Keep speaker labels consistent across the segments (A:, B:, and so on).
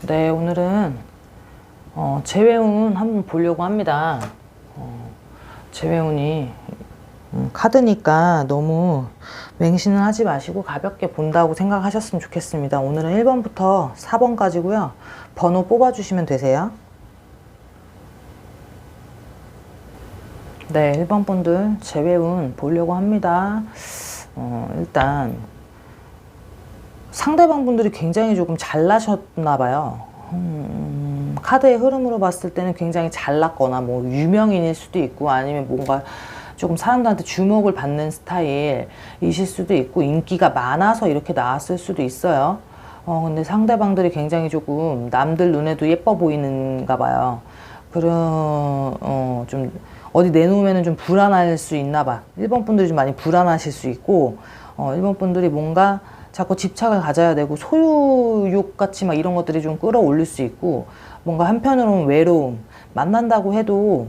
A: 네, 오늘은 재회운 한번 보려고 합니다. 재회운이 카드니까 너무 맹신을 하지 마시고 가볍게 본다고 생각하셨으면 좋겠습니다. 오늘은 1번부터 4번까지고요. 번호 뽑아주시면 되세요. 네, 1번 분들 재회운 보려고 합니다. 일단 상대방 분들이 굉장히 조금 잘나셨나 봐요. 카드의 흐름으로 봤을 때는 굉장히 잘났거나 뭐 유명인일 수도 있고 아니면 뭔가 조금 사람들한테 주목을 받는 스타일이실 수도 있고 인기가 많아서 이렇게 나왔을 수도 있어요. 근데 상대방들이 굉장히 조금 남들 눈에도 예뻐 보이는가 봐요. 좀 어디 내놓으면 좀 불안할 수 있나 봐. 1번 분들이 좀 많이 불안하실 수 있고 1번 분들이 뭔가 자꾸 집착을 가져야 되고 소유욕 같이 막 이런 것들이 좀 끌어올릴 수 있고 뭔가 한편으로는 외로움, 만난다고 해도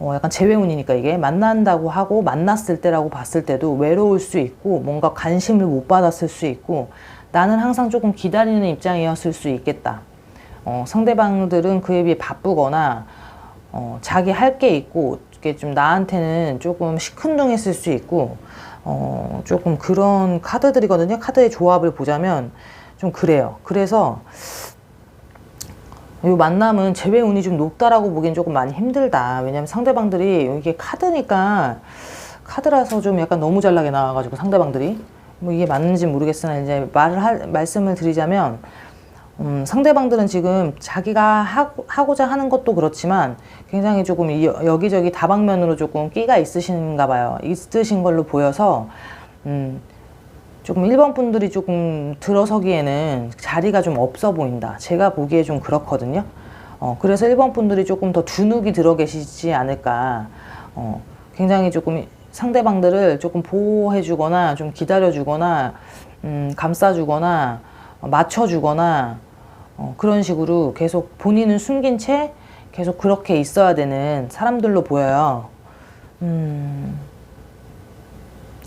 A: 약간 재회운이니까 이게 만난다고 하고 만났을 때라고 봤을 때도 외로울 수 있고 뭔가 관심을 못 받았을 수 있고 나는 항상 조금 기다리는 입장이었을 수 있겠다. 상대방들은 그에 비해 바쁘거나 자기 할 게 있고 이게 좀 나한테는 조금 시큰둥했을 수 있고 조금 그런 카드들이거든요. 카드의 조합을 보자면 좀 그래요. 그래서 이 만남은 재회운이 좀 높다라고 보기엔 조금 많이 힘들다. 왜냐면 상대방들이 이게 카드니까 카드라서 좀 약간 너무 잘나게 나와가지고 상대방들이 뭐 이게 맞는지 모르겠으나 이제 말씀을 드리자면 상대방들은 지금 자기가 하고자 하는 것도 그렇지만 굉장히 조금 여기저기 다방면으로 조금 끼가 있으신가 봐요. 있으신 걸로 보여서 조금 1번 분들이 조금 들어서기에는 자리가 좀 없어 보인다. 제가 보기에 좀 그렇거든요. 그래서 1번 분들이 조금 더 두눅이 들어 계시지 않을까. 굉장히 조금 상대방들을 조금 보호해주거나 좀 기다려주거나 감싸주거나 맞춰주거나 그런 식으로 계속 본인은 숨긴 채 계속 그렇게 있어야 되는 사람들로 보여요.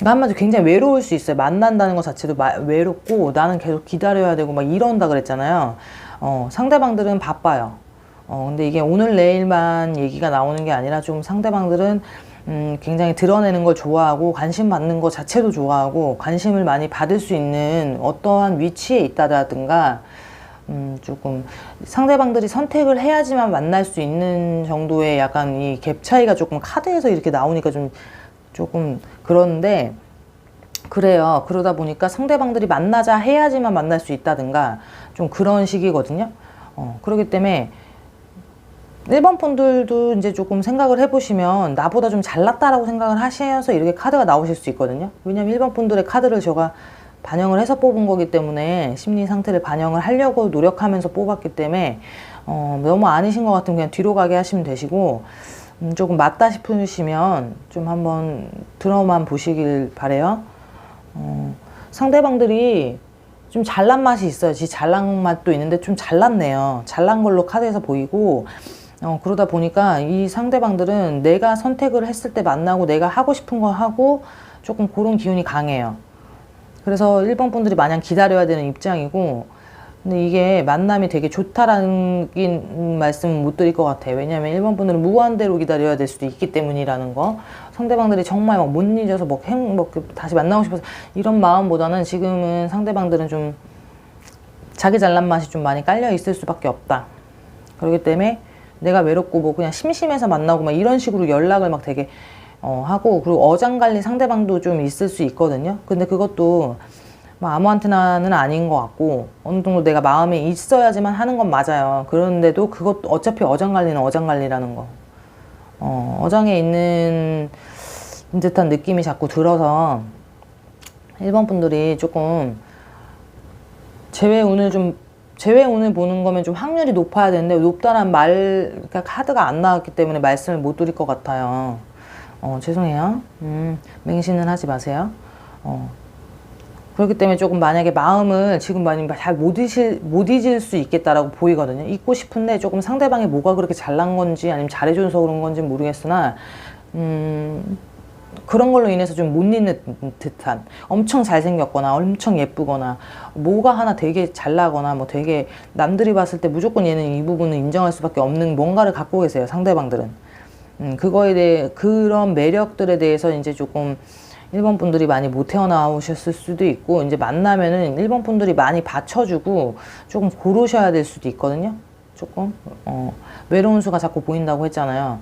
A: 한마디로 굉장히 외로울 수 있어요. 만난다는 것 자체도 외롭고 나는 계속 기다려야 되고 막 이런다 그랬잖아요. 상대방들은 바빠요. 근데 이게 오늘 내일만 얘기가 나오는 게 아니라 좀 상대방들은 굉장히 드러내는 걸 좋아하고 관심 받는 것 자체도 좋아하고 관심을 많이 받을 수 있는 어떠한 위치에 있다든가 조금 상대방들이 선택을 해야지만 만날 수 있는 정도의 약간 이 갭 차이가 조금 카드에서 이렇게 나오니까 조금 그런데 그래요. 그러다 보니까 상대방들이 만나자 해야지만 만날 수 있다든가 좀 그런 식이거든요. 그렇기 때문에 1번 분들도 이제 조금 생각을 해보시면 나보다 좀 잘났다라고 생각을 하셔서 이렇게 카드가 나오실 수 있거든요. 왜냐면 1번 분들의 카드를 제가 반영을 해서 뽑은 거기 때문에 심리 상태를 반영을 하려고 노력하면서 뽑았기 때문에 너무 아니신 것 같으면 그냥 뒤로 가게 하시면 되시고 조금 맞다 싶으시면 좀 한번 들어만 보시길 바래요. 상대방들이 좀 잘난 맛이 있어요. 잘난 맛도 있는데 좀 잘났네요. 잘난 걸로 카드에서 보이고 그러다 보니까 이 상대방들은 내가 선택을 했을 때 만나고 내가 하고 싶은 거 하고 조금 그런 기운이 강해요. 그래서 1번 분들이 마냥 기다려야 되는 입장이고 근데 이게 만남이 되게 좋다라는 말씀은 못 드릴 것 같아요. 왜냐하면 1번 분들은 무한대로 기다려야 될 수도 있기 때문이라는 거. 상대방들이 정말 막 못 잊어서 다시 만나고 싶어서 이런 마음보다는 지금은 상대방들은 좀 자기 잘난 맛이 좀 많이 깔려 있을 수밖에 없다. 그렇기 때문에 내가 외롭고 뭐 그냥 심심해서 만나고 막 이런 식으로 연락을 막 되게 하고 그리고 어장관리 상대방도 좀 있을 수 있거든요. 근데 그것도 뭐 아무한테나는 아닌 것 같고 어느 정도 내가 마음에 있어야지만 하는 건 맞아요. 그런데도 그것도 어차피 어장관리는 어장관리라는 거. 어장에 있는 듯한 느낌이 자꾸 들어서 1번 분들이 조금 재회운을 보는 거면 좀 확률이 높아야 되는데 높다란 그러니까 카드가 안 나왔기 때문에 말씀을 못 드릴 것 같아요. 죄송해요. 맹신은 하지 마세요. 그렇기 때문에 조금 만약에 마음을 지금 많이 잘 못 잊을 수 있겠다라고 보이거든요. 잊고 싶은데 조금 상대방이 뭐가 그렇게 잘난 건지 아니면 잘해줘서 그런 건지 모르겠으나 그런 걸로 인해서 좀 못 잊는 듯한, 엄청 잘생겼거나 엄청 예쁘거나 뭐가 하나 되게 잘나거나 뭐 되게 남들이 봤을 때 무조건 얘는 이 부분을 인정할 수밖에 없는 뭔가를 갖고 계세요, 상대방들은. 그거에 대해, 그런 매력들에 대해서 이제 조금 일본 분들이 많이 못 태어나오셨을 수도 있고, 이제 만나면은 일본 분들이 많이 받쳐주고 조금 고르셔야 될 수도 있거든요. 조금 외로운 수가 자꾸 보인다고 했잖아요.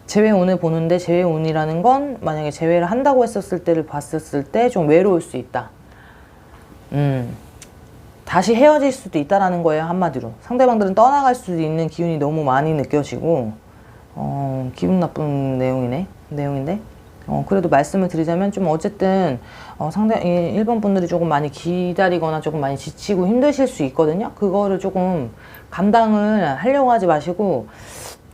A: 재회운을 보는데, 재회운이라는 건 만약에 재회를 한다고 했었을 때를 봤었을 때 좀 외로울 수 있다. 다시 헤어질 수도 있다라는 거예요, 한마디로. 상대방들은 떠나갈 수도 있는 기운이 너무 많이 느껴지고, 기분 나쁜 내용인데. 그래도 말씀을 드리자면 좀 어쨌든 일본 분들이 조금 많이 기다리거나 조금 많이 지치고 힘드실 수 있거든요. 그거를 조금 감당을 하려고 하지 마시고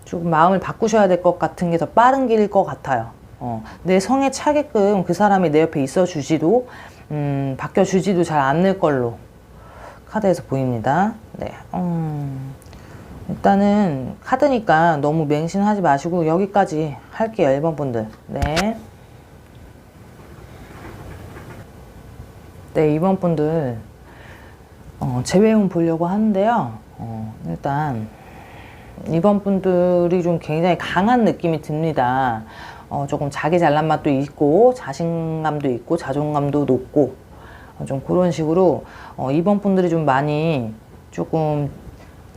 A: 조금 마음을 바꾸셔야 될 것 같은 게 더 빠른 길일 것 같아요. 내 성에 차게끔 그 사람이 내 옆에 있어 주지도 바뀌어주지도 잘 않을 걸로 카드에서 보입니다. 네. 일단은 카드니까 너무 맹신하지 마시고 여기까지 할게요, 1번 분들. 네. 네, 2번 분들 재회운 보려고 하는데요. 일단 2번 분들이 좀 굉장히 강한 느낌이 듭니다. 조금 자기 잘난 맛도 있고 자신감도 있고 자존감도 높고 좀 그런 식으로 2번 분들이 좀 많이 조금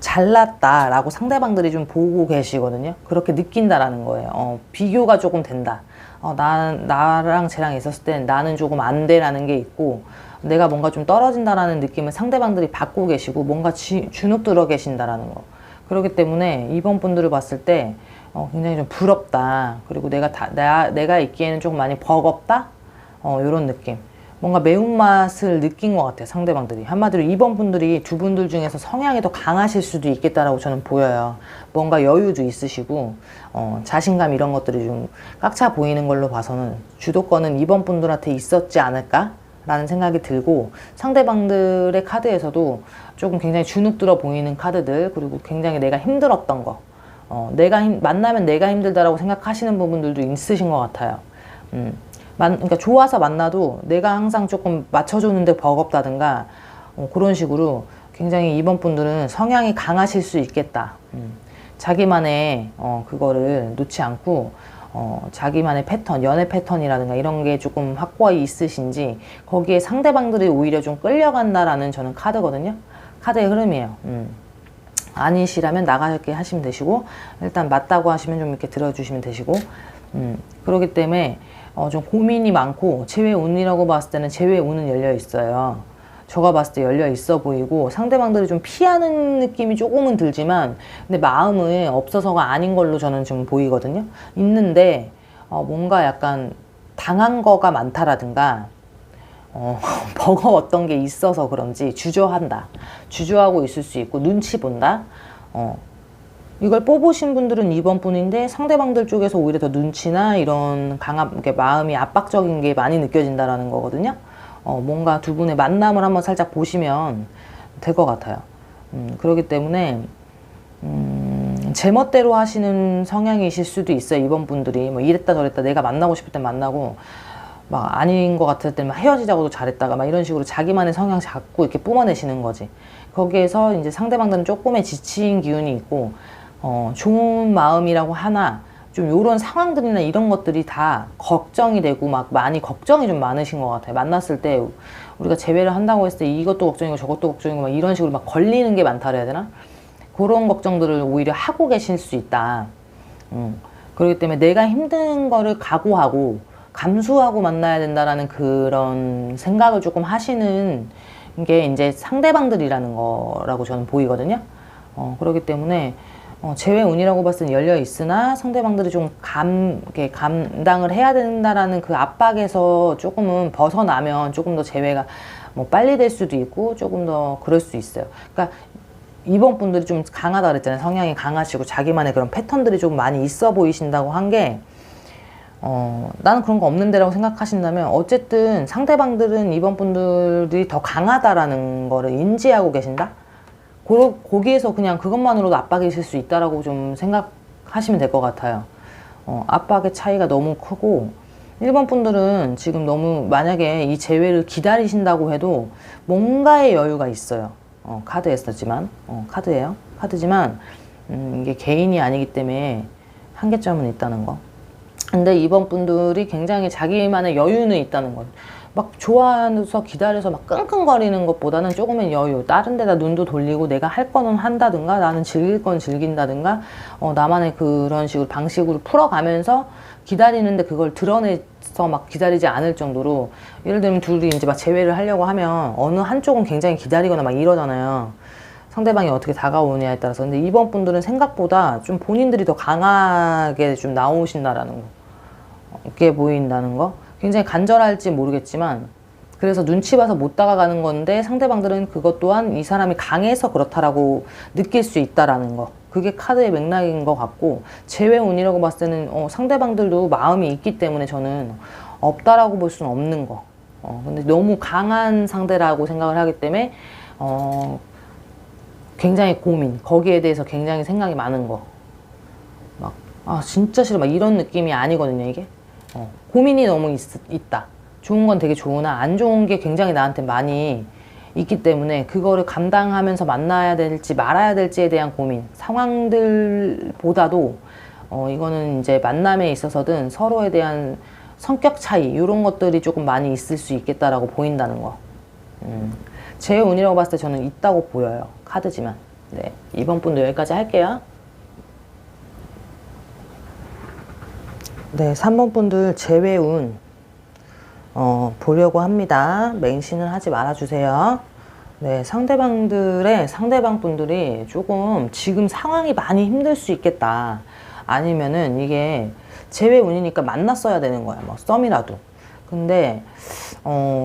A: 잘났다라고 상대방들이 좀 보고 계시거든요. 그렇게 느낀다라는 거예요. 비교가 조금 된다. 나랑 쟤랑 있었을 땐 나는 조금 안 돼라는 게 있고, 내가 뭔가 좀 떨어진다라는 느낌을 상대방들이 받고 계시고 뭔가 주눅 들어 계신다라는 거. 그렇기 때문에 2번 분들을 봤을 때 굉장히 좀 부럽다. 그리고 내가 있기에는 조금 많이 버겁다. 이런 느낌. 뭔가 매운맛을 느낀 것 같아요, 상대방들이. 한마디로 2번 분들이 두 분들 중에서 성향이 더 강하실 수도 있겠다라고 저는 보여요. 뭔가 여유도 있으시고 자신감 이런 것들이 좀 꽉 차 보이는 걸로 봐서는 주도권은 2번 분들한테 있었지 않을까? 라는 생각이 들고, 상대방들의 카드에서도 조금 굉장히 주눅 들어 보이는 카드들, 그리고 굉장히 내가 힘들었던 거, 만나면 내가 힘들다라고 생각하시는 부분들도 있으신 것 같아요. 그러니까 좋아서 만나도 내가 항상 조금 맞춰주는데 버겁다든가 그런 식으로 굉장히 2번 분들은 성향이 강하실 수 있겠다. 자기만의 그거를 놓지 않고 자기만의 패턴, 연애 패턴이라든가 이런 게 조금 확고히 있으신지 거기에 상대방들이 오히려 좀 끌려간다라는 저는 카드거든요. 카드의 흐름이에요. 아니시라면 나가게 하시면 되시고, 일단 맞다고 하시면 좀 이렇게 들어주시면 되시고, 그렇기 때문에 좀 고민이 많고, 재회운이라고 봤을 때는 재회운은 열려 있어요. 제가 봤을 때 열려 있어 보이고, 상대방들이 좀 피하는 느낌이 조금은 들지만 근데 마음은 없어서가 아닌 걸로 저는 좀 보이거든요. 있는데 뭔가 약간 당한 거가 많다라든가 버거웠던 게 있어서 그런지 주저하고 있을 수 있고, 눈치 본다. 이걸 뽑으신 분들은 2번 분인데 상대방들 쪽에서 오히려 더 눈치나 이런 강하게 마음이 압박적인 게 많이 느껴진다라는 거거든요. 뭔가 두 분의 만남을 한번 살짝 보시면 될 것 같아요. 그렇기 때문에 제 멋대로 하시는 성향이실 수도 있어요. 2번 분들이 뭐 이랬다 저랬다 내가 만나고 싶을 때 만나고 막 아닌 것 같을 때 막 헤어지자고도 잘했다가 막 이런 식으로 자기만의 성향 자꾸 이렇게 뿜어내시는 거지. 거기에서 이제 상대방들은 조금의 지친 기운이 있고 좋은 마음이라고 하나 좀 요런 상황들이나 이런 것들이 다 걱정이 되고 막 많이 걱정이 좀 많으신 것 같아요. 만났을 때 우리가 재회를 한다고 했을 때 이것도 걱정이고 저것도 걱정이고 막 이런 식으로 막 걸리는 게 많다 그래야 되나? 그런 걱정들을 오히려 하고 계실 수 있다. 그렇기 때문에 내가 힘든 거를 각오하고 감수하고 만나야 된다라는 그런 생각을 조금 하시는 게 이제 상대방들이라는 거라고 저는 보이거든요. 그렇기 때문에 재회운이라고 봤을 때 열려 있으나 상대방들이 좀 이렇게 감당을 해야 된다라는 그 압박에서 조금은 벗어나면 조금 더 재회가 뭐 빨리 될 수도 있고 조금 더 그럴 수 있어요. 그러니까 2번 분들이 좀 강하다 그랬잖아요. 성향이 강하시고 자기만의 그런 패턴들이 좀 많이 있어 보이신다고 한 게 나는 그런 거 없는데라고 생각하신다면 어쨌든 상대방들은 2번 분들이 더 강하다라는 거를 인지하고 계신다? 거기에서 그냥 그것만으로도 압박이실 수 있다라고 좀 생각하시면 될 것 같아요. 압박의 차이가 너무 크고 1번 분들은 지금 너무 만약에 이 재회를 기다리신다고 해도 뭔가의 여유가 있어요. 카드였었지만, 카드예요. 카드지만, 이게 개인이 아니기 때문에 한계점은 있다는 거. 근데 이번 분들이 굉장히 자기만의 여유는 있다는 거. 막 좋아해서 기다려서 막 끙끙거리는 것보다는 조금의 여유, 다른 데다 눈도 돌리고 내가 할 거는 한다든가 나는 즐길 건 즐긴다든가 나만의 그런 식으로 방식으로 풀어가면서 기다리는데 그걸 드러내서 막 기다리지 않을 정도로, 예를 들면 둘이 이제 막 재회를 하려고 하면 어느 한쪽은 굉장히 기다리거나 막 이러잖아요. 상대방이 어떻게 다가오느냐에 따라서. 근데 이번 분들은 생각보다 좀 본인들이 더 강하게 좀 나오신다라는 거, 이렇게 보인다는 거. 굉장히 간절할지 모르겠지만 그래서 눈치 봐서 못 다가가는 건데 상대방들은 그것 또한 이 사람이 강해서 그렇다라고 느낄 수 있다라는 거. 그게 카드의 맥락인 것 같고, 재회운이라고 봤을 때는 상대방들도 마음이 있기 때문에 저는 없다라고 볼 수는 없는 거. 근데 너무 강한 상대라고 생각을 하기 때문에 굉장히 고민, 거기에 대해서 굉장히 생각이 많은 거. 막 진짜 싫어 막 이런 느낌이 아니거든요. 이게 고민이 너무 있다. 좋은 건 되게 좋으나 안 좋은 게 굉장히 나한테 많이 있기 때문에 그거를 감당하면서 만나야 될지 말아야 될지에 대한 고민, 상황들보다도 이거는 이제 만남에 있어서든 서로에 대한 성격 차이, 이런 것들이 조금 많이 있을 수 있겠다라고 보인다는 거. 제 운이라고 봤을 때 저는 있다고 보여요. 카드지만. 네, 이번 분도 여기까지 할게요. 네, 3번 분들 재회운 보려고 합니다. 맹신은 하지 말아주세요. 네, 상대방 분들이 조금 지금 상황이 많이 힘들 수 있겠다. 아니면은 이게 재회운이니까 만났어야 되는 거야. 뭐 썸이라도. 근데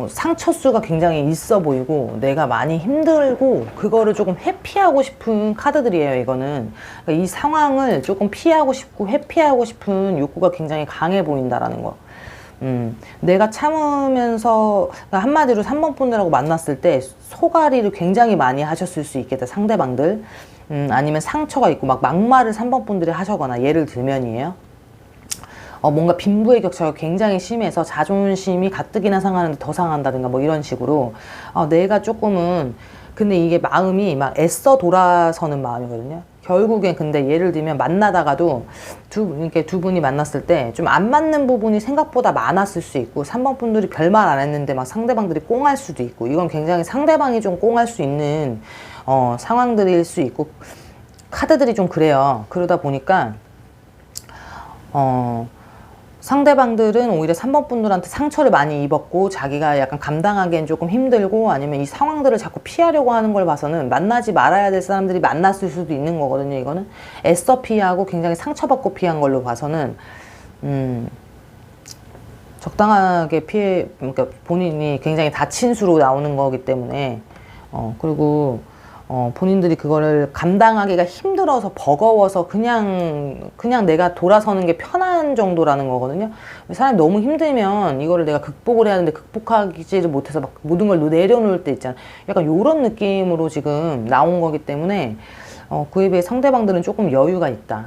A: 상처 수가 굉장히 있어 보이고 내가 많이 힘들고 그거를 조금 회피하고 싶은 카드들이에요. 이거는 그러니까 이 상황을 조금 피하고 싶고 회피하고 싶은 욕구가 굉장히 강해 보인다라는 거. 내가 참으면서, 그러니까 한마디로 3번 분들하고 만났을 때 소가리를 굉장히 많이 하셨을 수 있겠다. 상대방들. 아니면 상처가 있고 막 막말을 3번 분들이 하셔거나, 예를 들면이에요. 뭔가 빈부의 격차가 굉장히 심해서 자존심이 가뜩이나 상하는데 더 상한다든가 뭐 이런 식으로 내가 조금은, 근데 이게 마음이 막 애써 돌아서는 마음이거든요. 결국엔 근데 예를 들면 만나다가도 이렇게 두 분이 만났을 때 좀 안 맞는 부분이 생각보다 많았을 수 있고, 3번 분들이 별말 안 했는데 막 상대방들이 꽁할 수도 있고, 이건 굉장히 상대방이 좀 꽁할 수 있는 상황들일 수 있고, 카드들이 좀 그래요. 그러다 보니까 상대방들은 오히려 3번 분들한테 상처를 많이 입었고 자기가 약간 감당하기엔 조금 힘들고, 아니면 이 상황들을 자꾸 피하려고 하는 걸 봐서는 만나지 말아야 될 사람들이 만났을 수도 있는 거거든요. 이거는 애써 피하고 굉장히 상처받고 피한 걸로 봐서는 적당하게 그러니까 본인이 굉장히 다친 수로 나오는 거기 때문에 그리고 본인들이 그거를 감당하기가 힘들어서 버거워서 그냥 내가 돌아서는 게 편한 정도라는 거거든요. 사람이 너무 힘들면 이거를 내가 극복을 해야 하는데 극복하지를 못해서 막 모든 걸 내려놓을 때 있잖아. 약간 요런 느낌으로 지금 나온 거기 때문에 그에 비해 상대방들은 조금 여유가 있다.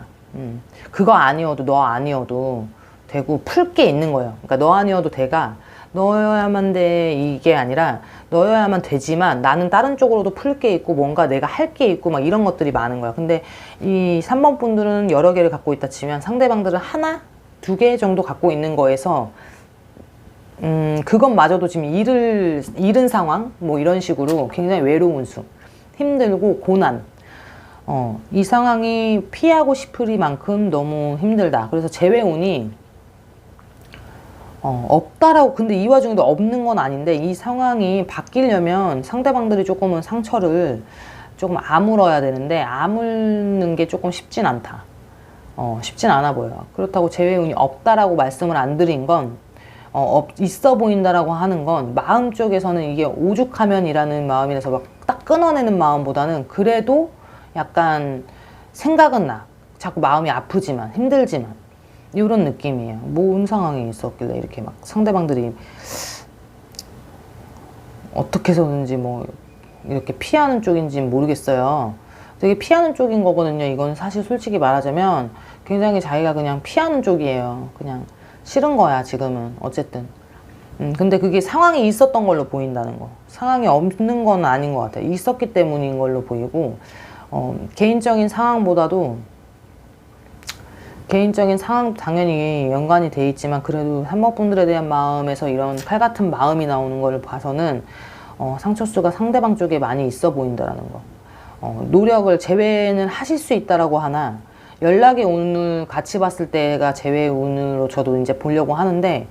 A: 그거 아니어도 너 아니어도 되고 풀 게 있는 거예요. 그러니까 너 아니어도 돼가 너여야만 돼 이게 아니라 너여야만 되지만 나는 다른 쪽으로도 풀 게 있고 뭔가 내가 할 게 있고 막 이런 것들이 많은 거야. 근데 이 3번 분들은 여러 개를 갖고 있다 치면 상대방들은 하나, 두 개 정도 갖고 있는 거에서 그것마저도 지금 잃은 상황 뭐 이런 식으로 굉장히 외로운 수, 힘들고 고난, 이 상황이 피하고 싶으리만큼 너무 힘들다. 그래서 재회운이 없다라고. 근데 이 와중에도 없는 건 아닌데, 이 상황이 바뀌려면 상대방들이 조금은 상처를 조금 아물어야 되는데 아무는 게 조금 쉽진 않다. 쉽진 않아 보여요. 그렇다고 재회운이 없다라고 말씀을 안 드린 건 있어 보인다라고 하는 건 마음 쪽에서는 이게 오죽하면이라는 마음이라서 막 딱 끊어내는 마음보다는 그래도 약간 생각은 나. 자꾸 마음이 아프지만 힘들지만 이런 느낌이에요. 뭔 상황이 있었길래 이렇게 막 상대방들이 어떻게 해서든지 뭐 이렇게 피하는 쪽인지 모르겠어요. 되게 피하는 쪽인 거거든요. 이건 사실 솔직히 말하자면 굉장히 자기가 그냥 피하는 쪽이에요. 그냥 싫은 거야 지금은 어쨌든. 근데 그게 상황이 있었던 걸로 보인다는 거. 상황이 없는 건 아닌 것 같아요. 있었기 때문인 걸로 보이고, 개인적인 상황보다도 개인적인 상황 당연히 연관이 돼 있지만 그래도 산모분들에 대한 마음에서 이런 칼 같은 마음이 나오는 걸 봐서는 상처수가 상대방 쪽에 많이 있어 보인다라는 거. 노력을 제외는 하실 수 있다라고 하나 연락의 운을 같이 봤을 때가 제외의 운으로 저도 이제 보려고 하는데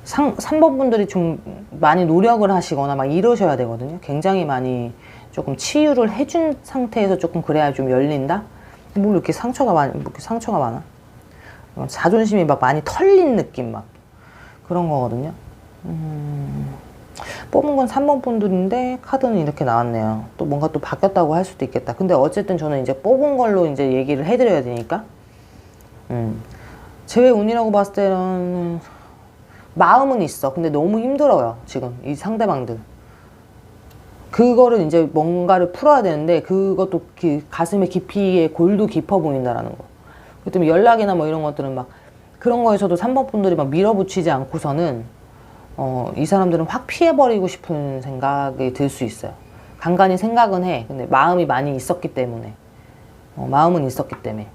A: 3번 분들이 좀 많이 노력을 하시거나 막 이러셔야 되거든요. 굉장히 많이 조금 치유를 해준 상태에서 조금 그래야 좀 열린다? 뭐 이렇게 상처가 많아? 자존심이 막 많이 털린 느낌 막 그런 거거든요. 뽑은 건 3번 분들인데 카드는 이렇게 나왔네요. 또 뭔가 또 바뀌었다고 할 수도 있겠다. 근데 어쨌든 저는 이제 뽑은 걸로 이제 얘기를 해드려야 되니까. 제외 운이라고 봤을 때는 마음은 있어. 근데 너무 힘들어요. 지금 이 상대방들. 그거를 이제 뭔가를 풀어야 되는데 그것도 가슴의 깊이에 골도 깊어 보인다라는 거. 그렇기 때문에 연락이나 뭐 이런 것들은 막 그런 거에서도 3번 분들이 막 밀어붙이지 않고서는 이 사람들은 확 피해버리고 싶은 생각이 들 수 있어요. 간간히 생각은 해. 근데 마음이 많이 있었기 때문에. 마음은 있었기 때문에.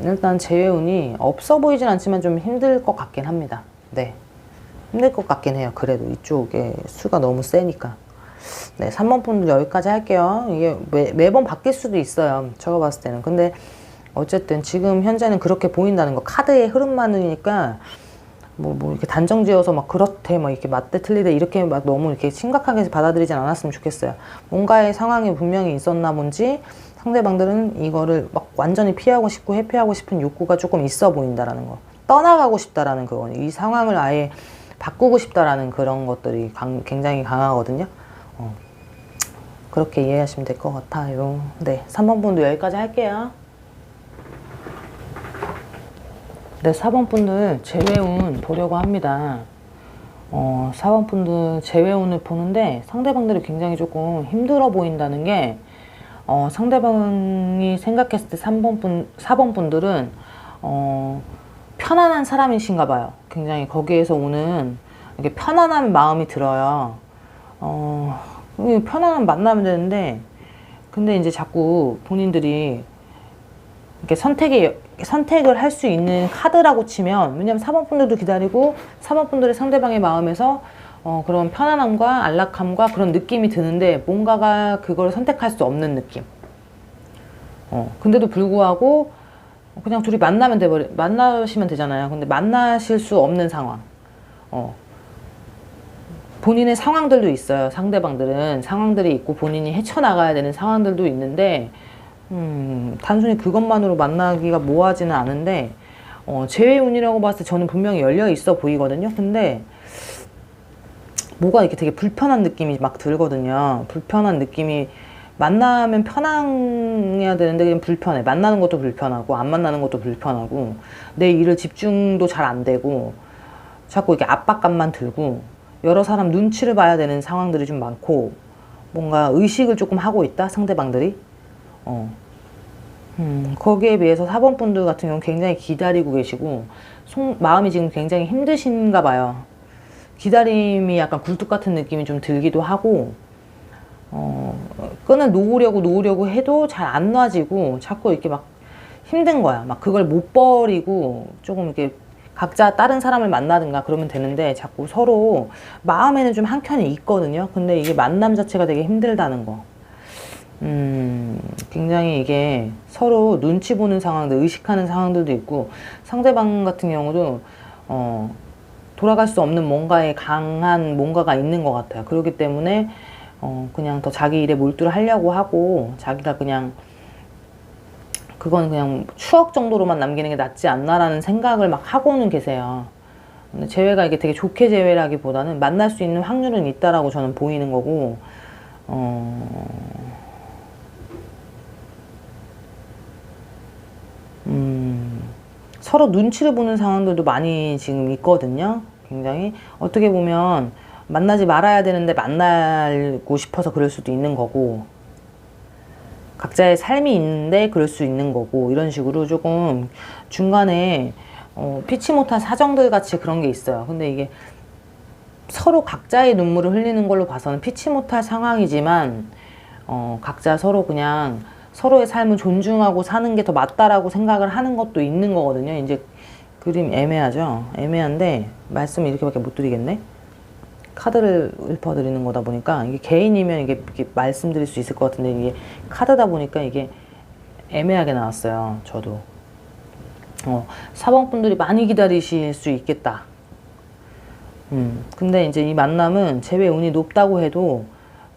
A: 일단 재회운이 없어 보이진 않지만 좀 힘들 것 같긴 합니다. 네. 힘들 것 같긴 해요. 그래도 이쪽에 수가 너무 세니까. 네, 3번 분들 여기까지 할게요. 이게 매번 바뀔 수도 있어요. 제가 봤을 때는. 근데 어쨌든 지금 현재는 그렇게 보인다는 거. 카드의 흐름만이니까 뭐 이렇게 단정 지어서 막 그렇대, 막 이렇게 맞대 틀리대 이렇게 막 너무 이렇게 심각하게 받아들이진 않았으면 좋겠어요. 뭔가의 상황이 분명히 있었나 본지 상대방들은 이거를 막 완전히 피하고 싶고 회피하고 싶은 욕구가 조금 있어 보인다라는 거. 떠나가고 싶다라는 그거는 이 상황을 아예 바꾸고 싶다라는 그런 것들이 굉장히 강하거든요. 그렇게 이해하시면 될 것 같아요. 네, 3번 분도 여기까지 할게요. 네, 4번 분들 재회운 보려고 합니다. 4번 분들 재회운을 보는데 상대방들이 굉장히 조금 힘들어 보인다는 게 상대방이 생각했을 때 4번 분들은 편안한 사람이신가 봐요. 굉장히 거기에서 오는 이렇게 편안한 마음이 들어요. 편안한 만나면 되는데 근데 이제 자꾸 본인들이 이렇게 선택을 할 수 있는 카드라고 치면, 왜냐면 4번 분들도 기다리고 4번 분들의 상대방의 마음에서 그런 편안함과 안락함과 그런 느낌이 드는데 뭔가가 그걸 선택할 수 없는 느낌. 근데도 불구하고 그냥 둘이 만나시면 되잖아요. 근데 만나실 수 없는 상황. 본인의 상황들도 있어요. 상대방들은 상황들이 있고 본인이 헤쳐나가야 되는 상황들도 있는데 단순히 그것만으로 만나기가 뭐하지는 않은데 재회운이라고 봤을 때 저는 분명히 열려 있어 보이거든요. 근데 뭐가 이렇게 되게 불편한 느낌이 막 들거든요. 불편한 느낌이 만나면 편해야 되는데 그냥 불편해. 만나는 것도 불편하고 안 만나는 것도 불편하고 내 일을 집중도 잘 안 되고 자꾸 이렇게 압박감만 들고 여러 사람 눈치를 봐야 되는 상황들이 좀 많고 뭔가 의식을 조금 하고 있다 상대방들이. 거기에 비해서 4번 분들 같은 경우는 굉장히 기다리고 계시고 마음이 지금 굉장히 힘드신가 봐요. 기다림이 약간 굴뚝 같은 느낌이 좀 들기도 하고 끈을 놓으려고 해도 잘 안 놔지고 자꾸 이렇게 막 힘든 거야. 막 그걸 못 버리고 조금 이렇게 각자 다른 사람을 만나든가 그러면 되는데 자꾸 서로 마음에는 좀 한켠이 있거든요. 근데 이게 만남 자체가 되게 힘들다는 거. 굉장히 이게 서로 눈치 보는 상황들, 의식하는 상황들도 있고 상대방 같은 경우도 돌아갈 수 없는 뭔가에 강한 뭔가가 있는 것 같아요. 그렇기 때문에 그냥 더 자기 일에 몰두를 하려고 하고 자기가 그냥 그건 그냥 추억 정도로만 남기는 게 낫지 않나라는 생각을 막 하고는 계세요. 근데 재회가 이게 되게 좋게 재회라기보다는 만날 수 있는 확률은 있다라고 저는 보이는 거고 서로 눈치를 보는 상황들도 많이 지금 있거든요. 굉장히 어떻게 보면 만나지 말아야 되는데 만나고 싶어서 그럴 수도 있는 거고 각자의 삶이 있는데 그럴 수 있는 거고 이런 식으로 조금 중간에 피치 못할 사정들 같이 그런 게 있어요. 근데 이게 서로 각자의 눈물을 흘리는 걸로 봐서는 피치 못할 상황이지만, 각자 서로 그냥 서로의 삶을 존중하고 사는 게 더 맞다라고 생각을 하는 것도 있는 거거든요. 이제 그림 애매하죠? 애매한데, 말씀을 이렇게밖에 못 드리겠네? 카드를 읊어드리는 거다 보니까, 이게 개인이면 이게 말씀드릴 수 있을 것 같은데, 이게 카드다 보니까 이게 애매하게 나왔어요. 저도. 4번 분들이 많이 기다리실 수 있겠다. 근데 이제 이 만남은 재회 운이 높다고 해도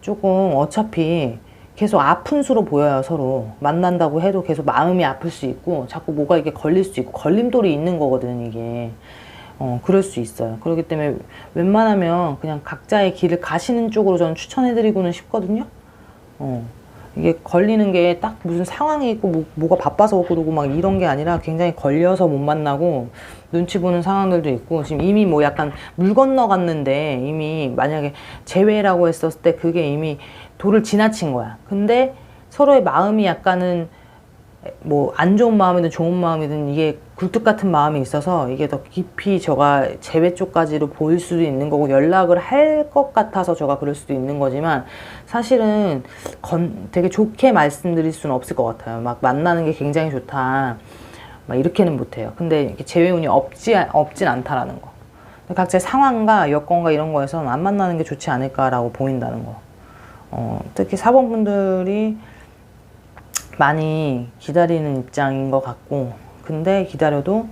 A: 조금 어차피 계속 아픈 수로 보여요, 서로. 만난다고 해도 계속 마음이 아플 수 있고, 자꾸 뭐가 이게 걸릴 수 있고, 걸림돌이 있는 거거든, 이게. 그럴 수 있어요. 그렇기 때문에 웬만하면 그냥 각자의 길을 가시는 쪽으로 저는 추천해드리고는 싶거든요. 이게 걸리는 게 딱 무슨 상황이 있고 뭐가 바빠서 그러고 막 이런 게 아니라 굉장히 걸려서 못 만나고 눈치 보는 상황들도 있고, 지금 이미 뭐 약간 물 건너갔는데 이미 만약에 재회라고 했었을 때 그게 이미 도를 지나친 거야. 근데 서로의 마음이 약간은 뭐 안 좋은 마음이든 좋은 마음이든 이게 굴뚝 같은 마음이 있어서 이게 더 깊이 저가 재회 쪽까지로 보일 수도 있는 거고, 연락을 할 것 같아서 저가 그럴 수도 있는 거지만, 사실은 되게 좋게 말씀드릴 수는 없을 것 같아요. 막 만나는 게 굉장히 좋다 막 이렇게는 못해요. 근데 이렇게 재회 운이 없진 않다라는 거. 각자의 상황과 여건과 이런 거에서는 안 만나는 게 좋지 않을까라고 보인다는 거. 특히 4번 분들이 많이 기다리는 입장인 것 같고, 근데 기다려도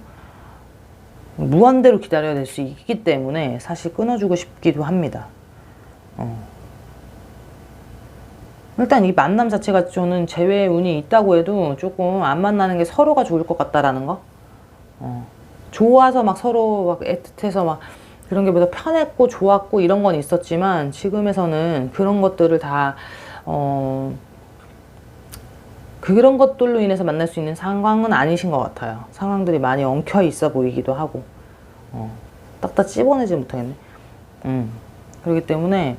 A: 무한대로 기다려야 될 수 있기 때문에 사실 끊어주고 싶기도 합니다. 일단 이 만남 자체가 저는 재회 운이 있다고 해도 조금 안 만나는 게 서로가 좋을 것 같다라는 거. 좋아서 막 서로 막 애틋해서 막 그런 게 보다 편했고 좋았고 이런 건 있었지만, 지금에서는 그런 것들을 다 그런 것들로 인해서 만날 수 있는 상황은 아니신 것 같아요. 상황들이 많이 엉켜 있어 보이기도 하고, 딱딱 찝어내지 못하겠네. 그렇기 때문에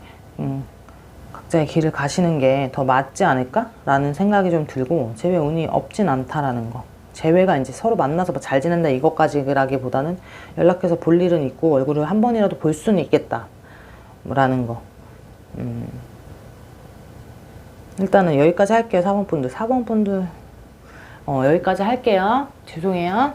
A: 각자의 길을 가시는 게 더 맞지 않을까? 라는 생각이 좀 들고, 재회 운이 없진 않다라는 거. 재회가 이제 서로 만나서 뭐 잘 지낸다 이것까지라기보다는 연락해서 볼 일은 있고 얼굴을 한 번이라도 볼 수는 있겠다 라는 거. 일단은 여기까지 할게요. 4번 분들 여기까지 할게요. 죄송해요.